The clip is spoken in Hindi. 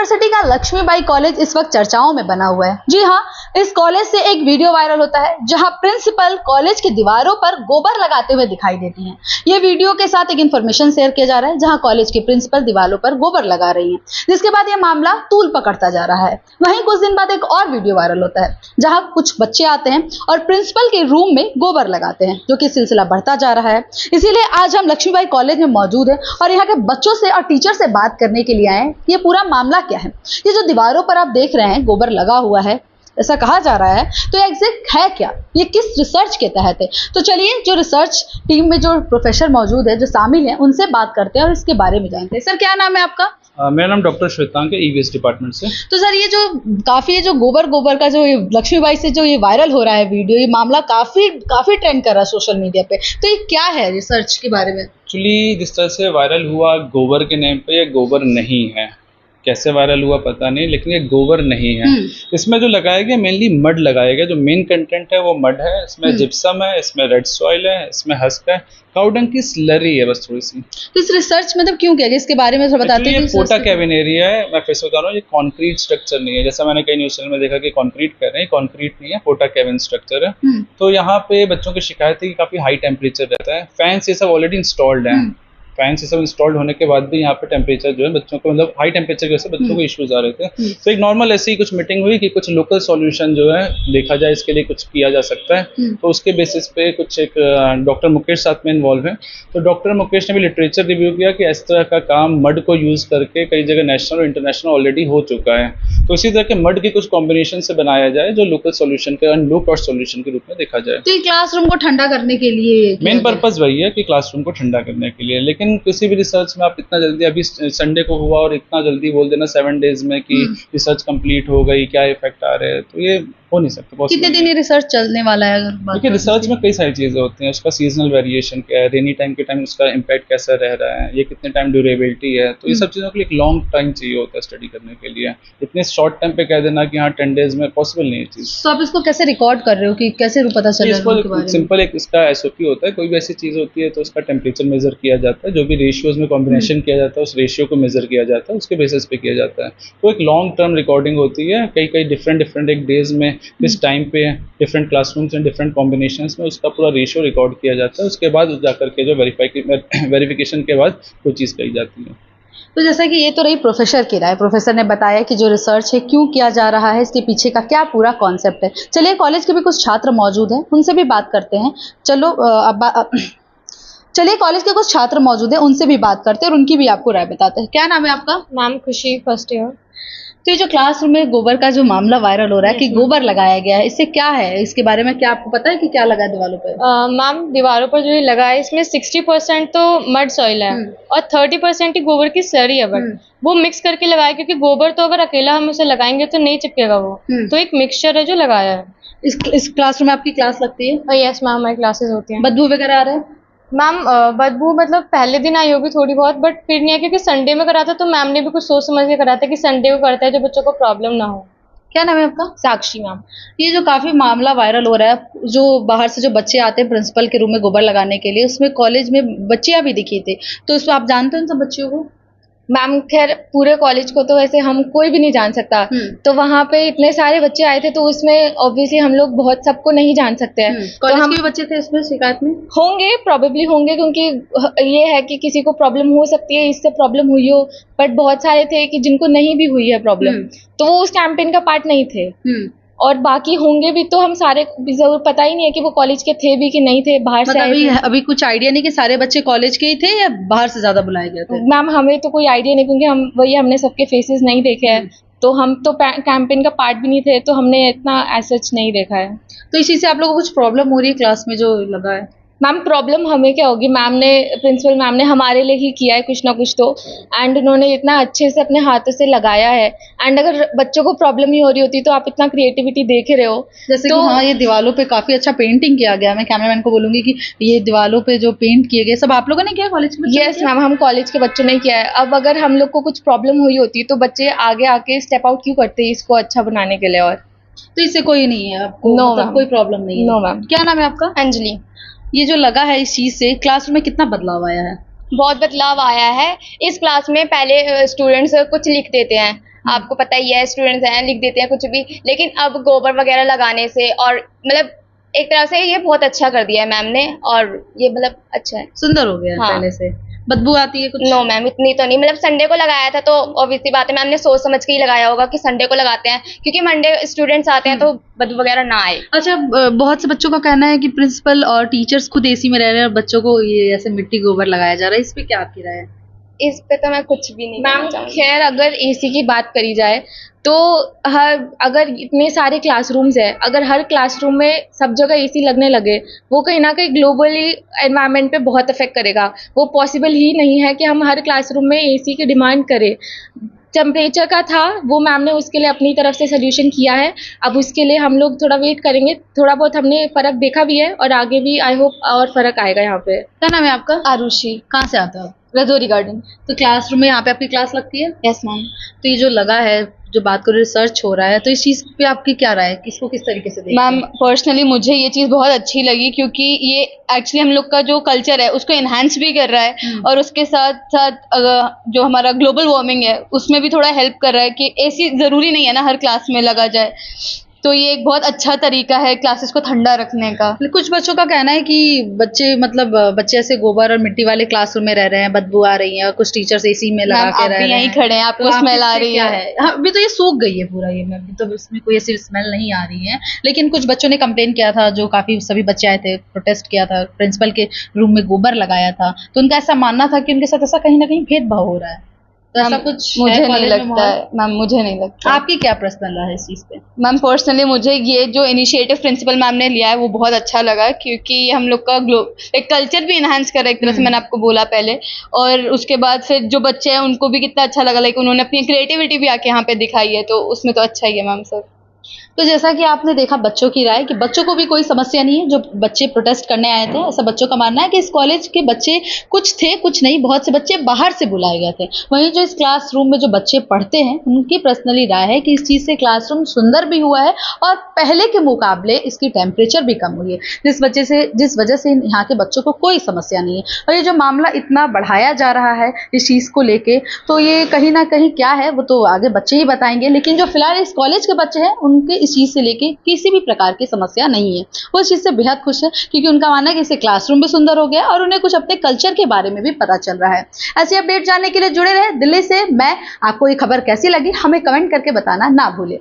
यूनिवर्सिटी का लक्ष्मीबाई कॉलेज इस वक्त चर्चाओं में बना हुआ है। जी हाँ, इस कॉलेज से एक वीडियो वायरल होता है जहां प्रिंसिपल कॉलेज की दीवारों पर गोबर लगाते हुए दिखाई देती हैं। ये वीडियो के साथ एक इन्फॉर्मेशन शेयर किया जा रहा है जहां कॉलेज की प्रिंसिपल दीवारों पर गोबर लगा रही हैं, जिसके बाद ये मामला तूल पकड़ता जा रहा है। वहीं कुछ दिन बाद एक और वीडियो वायरल होता है जहां कुछ बच्चे आते हैं और प्रिंसिपल के रूम में गोबर लगाते हैं, जो कि सिलसिला बढ़ता जा रहा है। इसीलिए आज हम लक्ष्मीबाई कॉलेज में मौजूद हैं और यहाँ के बच्चों से और टीचर से बात करने के लिए आए हैं। ये पूरा मामला क्या है, ये जो दीवारों पर आप देख रहे हैं गोबर लगा हुआ है ऐसा कहा जा रहा है, तो एग्जैक्ट है क्या, ये किस रिसर्च के तहत है। तो चलिए जो रिसर्च टीम में जो प्रोफेसर मौजूद है, जो शामिल हैं, उनसे बात करते हैं और इसके बारे में जानते हैं। सर क्या नाम है आपका? मेरा नाम डॉक्टर श्वेतांक है, ईवीएस डिपार्टमेंट से। तो सर ये जो काफी जो गोबर का जो लक्ष्मीबाई से जो ये वायरल हो रहा है वीडियो, ये मामला काफी ट्रेंड कर रहा है सोशल मीडिया पे, तो ये क्या है रिसर्च के बारे में? एक्चुअली जिस तरह से वायरल हुआ गोबर के नेम पे, ये गोबर नहीं है। कैसे वायरल हुआ पता नहीं, लेकिन ये गोबर नहीं है। इसमें जो लगाया गया मेनली मड लगाया गया, जो मेन कंटेंट है वो मड है। इसमें जिप्सम है, इसमें रेड सॉइल है, इसमें हस्क है, काउडंग की स्लरी है बस थोड़ी सी। तो इस रिसर्च मतलब क्यों किया गया, इसके बारे में थोड़ा बताते हैं। ये पोटा कैबिन एरिया है। मैं फिर से बता रहा हूँ, ये कॉन्क्रीट स्ट्रक्चर नहीं है, जैसा मैंने कई न्यूज चैनल में देखा कि कॉन्क्रीट कह रहे हैं, कॉन्क्रीट नहीं है, पोटा कैबिन स्ट्रक्चर है। तो यहाँ पे बच्चों की शिकायत है कि काफी हाई टेम्परेचर रहता है। फैंस ये सब ऑलरेडी इंस्टॉल्ड है। फैंस ये सब इंस्टॉल्ड होने के बाद भी यहाँ पे टेम्परेचर जो है बच्चों को, मतलब हाई टेम्परेचर की वजह से बच्चों को इश्यूज आ रहे थे। तो एक नॉर्मल ऐसी ही कुछ मीटिंग हुई कि कुछ लोकल सॉल्यूशन जो है देखा जाए, इसके लिए कुछ किया जा सकता है। तो उसके बेसिस पे कुछ एक डॉक्टर मुकेश साथ में इन्वॉल्व है। तो डॉक्टर मुकेश ने भी लिटरेचर रिव्यू किया कि इस तरह का काम मड को यूज करके कई जगह नेशनल और इंटरनेशनल ऑलरेडी हो चुका है। तो इसी तरह के मड के कुछ कॉम्बिनेशन से बनाया जाए जो लोकल सॉल्यूशन के लो कॉस्ट सॉल्यूशन के रूप में देखा जाए। तो क्लासरूम को ठंडा करने के लिए मेन पर्पज वही है कि क्लासरूम को ठंडा करने के लिए। लेकिन किसी भी रिसर्च में आप इतना जल्दी, अभी संडे को हुआ और इतना जल्दी बोल देना 7 डेज में कि रिसर्च कंप्लीट हो गई, क्या इफेक्ट आ रहे हैं, तो ये हो नहीं सकता। कितने दिन ये रिसर्च चलने वाला है? देखिए रिसर्च में कई सारी चीजें होती हैं। उसका सीजनल वेरिएशन क्या है, रेनी टाइम के टाइम उसका इम्पैक्ट कैसा रह रहा है, ये कितने टाइम ड्यूरेबिलिटी है, तो ये सब चीजों के लिए एक लॉन्ग टाइम चाहिए होता है स्टडी करने के लिए। इतने शॉर्ट टाइम पे कह देना कि हाँ 10 डेज में पॉसिबल नहीं है चीज। तो आप इसको कैसे रिकॉर्ड कर रहे हो कि कैसे पता चले? सिंपल एक इसका एसओपी होता है। कोई भी ऐसी चीज होती है तो उसका टेम्परेचर मेजर किया जाता है, जो भी रेशियोज में कॉम्बिनेशन किया जाता है उस रेशियो को मेजर किया जाता है, उसके बेसिस पे किया जाता है। तो एक लॉन्ग टर्म रिकॉर्डिंग होती है, कई डिफरेंट एक डेज में किस टाइम पे different classrooms and different combinations में उसका पूरा रेशियो रिकॉर्ड किया जाता है। उसके बाद जाकर के जो वेरिफिकेशन के बाद कोई चीज़ कही जाती है। तो जैसा कि ये तो रही प्रोफेसर की राय, प्रोफेसर ने बताया कि जो रिसर्च है क्यों किया जा रहा है, इसके पीछे का क्या पूरा कॉन्सेप्ट है। चलिए कॉलेज के भी कुछ छात्र मौजूद हैं, उनसे भी बात करते हैं। चलिए कॉलेज के कुछ छात्र मौजूद हैं, उनसे भी बात करते हैं और उनकी भी आपको राय बताते हैं। क्या नाम है आपका? मैम खुशी, फर्स्ट ईयर। तो ये जो क्लासरूम में गोबर का जो मामला वायरल हो रहा है कि गोबर लगाया गया है, इससे क्या है, इसके बारे में क्या आपको पता है कि क्या लगा है दीवारों पर? मैम दीवारों पर जो ये लगा है इसमें 60% तो मड सॉइल है और 30% ही गोबर की स्लरी है, बट वो मिक्स करके लगाया, क्योंकि गोबर तो अगर अकेला हम उसे लगाएंगे तो नहीं चिपकेगा वो। तो एक मिक्सचर है जो लगाया है। इस क्लासरूम में आपकी क्लास लगती है? यस मैम, हमारी क्लासेस होती हैं। बदबू वगैरह आ रहा है? मैम बदबू मतलब पहले दिन आई होगी थोड़ी बहुत, बट फिर नहीं है, क्योंकि संडे में करा था तो मैम ने भी कुछ सोच समझ के करा था कि संडे को करता है जो बच्चों को प्रॉब्लम ना हो। क्या नाम है आपका? साक्षी मैम। ये जो काफी मामला वायरल हो रहा है, जो बाहर से जो बच्चे आते हैं प्रिंसिपल के रूम में गोबर लगाने के लिए, उसमें कॉलेज में बच्चियां भी दिखी थी, तो उसमें आप जानते हैं उन सब बच्चियों को? मैम खैर पूरे कॉलेज को तो वैसे हम कोई भी नहीं जान सकता, तो वहाँ पे इतने सारे बच्चे आए थे तो उसमें ऑब्वियसली हम लोग बहुत सबको नहीं जान सकते हैं। कॉलेज के भी बच्चे थे इसमें शिकायत में? होंगे, प्रोबेबली होंगे, क्योंकि ये है कि किसी को प्रॉब्लम हो सकती है, इससे प्रॉब्लम हुई हो, बट बहुत सारे थे कि जिनको नहीं भी हुई है प्रॉब्लम, तो वो उस कैंपेन का पार्ट नहीं थे। और बाकी होंगे भी तो हम सारे जरूर पता ही नहीं है कि वो कॉलेज के थे भी कि नहीं थे, बाहर से आए थे। अभी कुछ आइडिया नहीं कि सारे बच्चे कॉलेज के ही थे या बाहर से ज्यादा बुलाए गए थे? मैम हमें तो कोई आइडिया नहीं, क्योंकि हमने सबके फेसेस नहीं देखे हैं, तो हम तो कैंपेन का पार्ट भी नहीं थे, तो हमने इतना एज नहीं देखा है। तो इसी से आप लोगों को कुछ प्रॉब्लम हो रही है क्लास में जो लगा है? मैम प्रॉब्लम हमें क्या होगी, प्रिंसिपल मैम ने हमारे लिए ही किया है कुछ ना कुछ तो, एंड उन्होंने इतना अच्छे से अपने हाथों से लगाया है। एंड अगर बच्चों को प्रॉब्लम ही हो रही होती तो आप इतना क्रिएटिविटी देख रहे हो, जैसे तो, कि हाँ ये दीवालों पे काफी अच्छा पेंटिंग किया गया। मैं कैमरामैन को बोलूंगी कि ये दीवालों पे जो पेंट किए गए सब आप लोगों ने किया कॉलेज के? यस मैम, हम कॉलेज के बच्चों ने किया है। अब अगर हम लोग को कुछ प्रॉब्लम हुई होती तो बच्चे आगे आके स्टेप आउट क्यों करते इसको अच्छा बनाने के लिए? और तो इससे कोई नहीं है आपको? नो मतलब कोई प्रॉब्लम नहीं है? No ma'am. क्या नाम है आपका? अंजलि। ये जो लगा है इस चीज से क्लासरूम में कितना बदलाव आया है? बहुत बदलाव आया है। इस क्लास में पहले स्टूडेंट्स कुछ लिख देते हैं, आपको पता ही है स्टूडेंट्स हैं लिख देते हैं कुछ भी, लेकिन अब गोबर वगैरह लगाने से और मतलब एक तरह से ये बहुत अच्छा कर दिया है मैम ने, और ये मतलब अच्छा है, सुंदर हो गया हाँ। पहले से। बदबू आती है कुछ? नो मैम इतनी तो नहीं, मतलब संडे को लगाया था तो ऑब्वियसली बात है मैम ने सोच समझ के ही लगाया होगा कि संडे को लगाते हैं, क्योंकि मंडे स्टूडेंट्स आते हैं तो बदबू वगैरह ना आए। अच्छा, बहुत से बच्चों का कहना है कि प्रिंसिपल और टीचर्स खुद एसी में रह रहे हैं और बच्चों को ये ऐसे मिट्टी गोबर लगाया जा रहा है, इस पे क्या आपकी राय है? इस पे तो मैं कुछ भी नहीं कहना मैम चाहूंगी। खैर अगर एसी की बात करी जाए तो अगर इतने सारे क्लासरूम्स है, अगर हर क्लासरूम में सब जगह एसी लगने लगे, वो कहीं ना कहीं ग्लोबली एनवायरनमेंट पे बहुत इफेक्ट करेगा। वो पॉसिबल ही नहीं है कि हम हर क्लासरूम में एसी की डिमांड करें। टेम्परेचर का था वो मैम ने उसके लिए अपनी तरफ से सोल्यूशन किया है, अब उसके लिए हम लोग थोड़ा वेट करेंगे, थोड़ा बहुत हमने फ़र्क देखा भी है और आगे भी आई होप और फ़र्क आएगा यहाँ पे। क्या नाम है आपका? आरुषि, कहाँ से आता है? रजौरी गार्डन। तो क्लासरूम में यहाँ पे आपकी क्लास लगती है? Yes ma'am. तो ये जो लगा है, जो बात करो रिसर्च हो रहा है, तो इस चीज पे आपकी क्या राय है, किसको किस तरीके से देखते मैम हैं? पर्सनली मुझे ये चीज़ बहुत अच्छी लगी, क्योंकि ये एक्चुअली हम लोग का जो कल्चर है उसको इन्हांस भी कर रहा है और उसके साथ साथ जो हमारा ग्लोबल वार्मिंग है उसमें भी थोड़ा हेल्प कर रहा है कि एसी ज़रूरी नहीं है ना हर क्लास में लगा जाए, तो ये एक बहुत अच्छा तरीका है क्लासेस को ठंडा रखने का। कुछ बच्चों का कहना है कि बच्चे ऐसे गोबर और मिट्टी वाले क्लासरूम में रह रहे हैं, बदबू आ रही है और कुछ टीचर्स एसी में लगा मैम के आप रह भी रहे यहीं हैं। खड़े हैं, आपको तो स्मेल आ इससे रही क्या है? हाँ, अभी तो ये सूख गई है पूरा, ये में अभी तो इसमें कोई ऐसी स्मेल नहीं आ रही है, लेकिन कुछ बच्चों ने कंप्लेन किया था, जो काफी सभी बच्चे आए थे, प्रोटेस्ट किया था, प्रिंसिपल के रूम में गोबर लगाया था, तो उनका ऐसा मानना था कि उनके साथ ऐसा कहीं ना कहीं भेदभाव हो रहा है। तो ऐसा मैम, कुछ मुझे है नहीं कॉलेज में लगता माहौल? है मैम, मुझे नहीं लगता। आपकी क्या पर्सनल राय है इस चीज पे? मैम पर्सनली मुझे ये जो इनिशिएटिव प्रिंसिपल मैम ने लिया है वो बहुत अच्छा लगा, क्योंकि ये हम लोग का एक कल्चर भी इन्हांस कर रहा है एक तरह से, मैंने आपको बोला पहले, और उसके बाद फिर जो बच्चे हैं उनको भी कितना अच्छा लगा, लाइक उन्होंने अपनी क्रिएटिविटी भी आके यहाँ पे दिखाई है, तो उसमें तो अच्छा ही है मैम सब। तो जैसा कि आपने देखा बच्चों की राय, कि बच्चों को भी कोई समस्या नहीं है, जो बच्चे प्रोटेस्ट करने आए थे, ऐसा बच्चों का मानना है कि इस कॉलेज के बच्चे कुछ थे, कुछ नहीं, बहुत से बच्चे बाहर से बुलाए गए थे। वहीं जो इस क्लासरूम में जो बच्चे पढ़ते हैं, उनकी पर्सनली राय है कि इस चीज़ से क्लासरूम सुंदर भी हुआ है और पहले के मुकाबले इसकी टेम्परेचर भी कम हुई है, जिस वजह से यहाँ के बच्चों को कोई समस्या नहीं है। और ये जो मामला इतना बढ़ाया जा रहा है इस चीज़ को लेके, तो ये कहीं ना कहीं क्या है वो तो आगे बच्चे ही बताएंगे, लेकिन जो फिलहाल इस कॉलेज के बच्चे हैं उनके इस चीज़ से लेके किसी भी प्रकार की समस्या नहीं है। वो इस चीज़ से बेहद खुश है, क्योंकि उनका मानना है कि इससे क्लासरूम भी सुंदर हो गया और उन्हें कुछ अपने कल्चर के बारे में भी पता चल रहा है। ऐसी अपडेट जानने के लिए जुड़े रहे दिल्ली से। मैं आपको ये खबर कैसी लगी हमें कमेंट करके बताना ना भूलें।